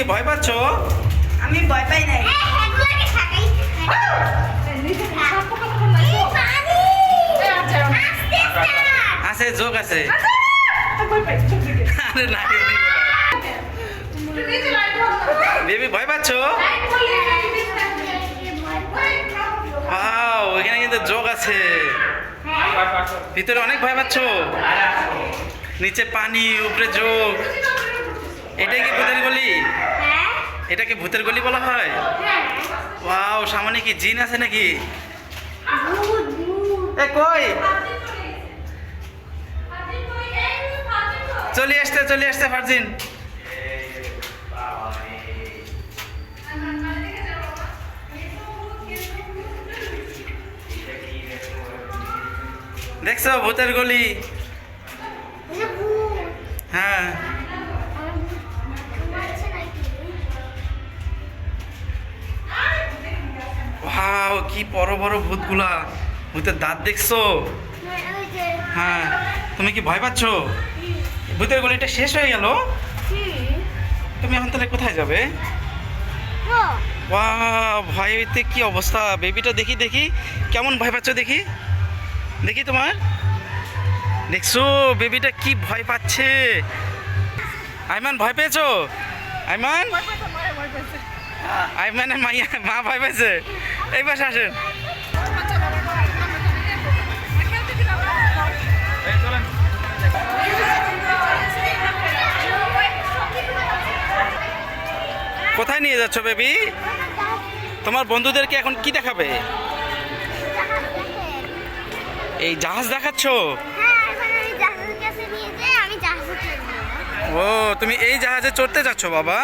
কি ভয় পাচ্ছ? আমি ভয় পাই নাই। আছে যোগ আছে। আরে না বেবি ভয় পাচ্ছ? ওয়াও, এখানে কিন্তু যোগ আছে। ভিতরে অনেক ভয় পাচ্ছ? নিচে পানি, উপরে যোগ। এটাই কি ভূতের গলি? এটাকে ভূতের গলি বলা হয়? ওয়াও, সামনে কি জিন আছে নাকি? এ কই? চলে আসতে ফারজিন। দেখছো ভূতের গলি? হ্যাঁ। ওয়াও, কি বড় বড় ভূতগুলা। ভূতের দাঁত দেখছো? হ্যাঁ। তুমি কি ভয় পাচ্ছ? ভূতের গলিটা শেষ হয়ে গেল। তুমি এখন তাহলে কোথায় যাবে? ওয়াও, ভয়তে কি অবস্থা। বেবিটা দেখি দেখি কেমন ভয় পাচ্ছ দেখি দেখি। তোমার দেখছো বেবিটা কি ভয় পাচ্ছে। আইমান ভয় পেয়েছো? আইমান আইমানের মা ভয় পেয়েছে। এই পাশে আসেন। কোথায় নিয়ে যাচ্ছ বেবি? তোমার বন্ধুদেরকে এখন কি দেখাবে? এই জাহাজ দেখাচ্ছ? ও, তুমি এই জাহাজে চড়তে যাচ্ছ বাবা?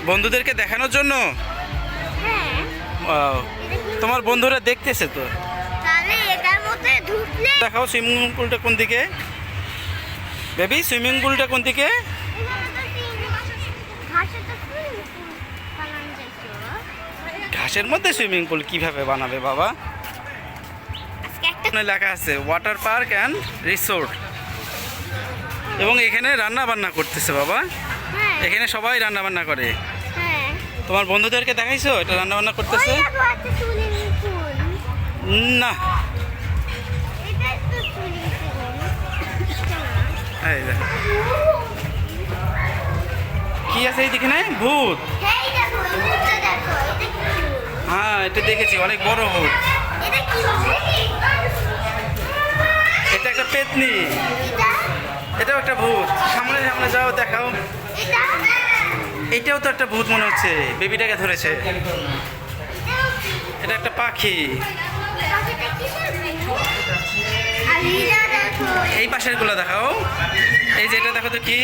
বন্ধুদেরকে দেখানোর জন্য? তোমার বন্ধুরা দেখতেছে তো। দেখাও সুইমিং পুলটা কোন দিকে বেবি? সুইমিং পুলটা কোন দিকে? ঘাসের মধ্যে সুইমিং পুল কিভাবে বানাবে বাবা? লেখা আছে ওয়াটার পার্ক অ্যান্ড রিসোর্ট, এবং এখানে রান্না বান্না করতেছে বাবা। এখানে সবাই রান্না বান্না করে। তোমার বন্ধুদেরকে দেখাইছো এটা রান্না বান্না করতেছে? না, কি আছে এইদিকে? না ভূত? হ্যাঁ, এটা দেখেছি, অনেক বড় ভূত। এটা একটা পেতনি। এটাও একটা ভূত। সামনে সামনে যাও, দেখাও। এটাও তো একটা ভূত মনে হচ্ছে, বেবিটাকে ধরেছে। এটা একটা পাখি। এই পাশের গুলো দেখাও। এই যে এটা দেখো তো কি?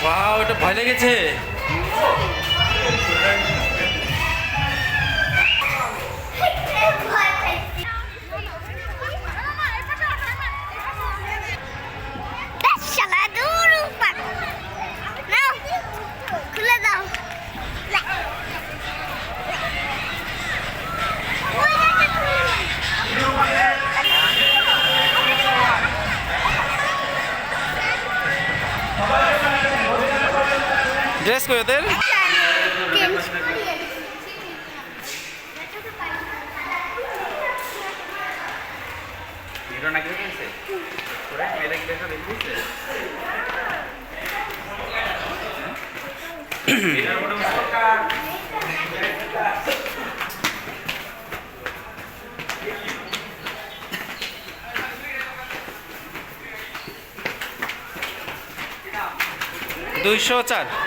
ওয়াও, এটা ভয় লেগেছে। খুলে দাও। こよてる204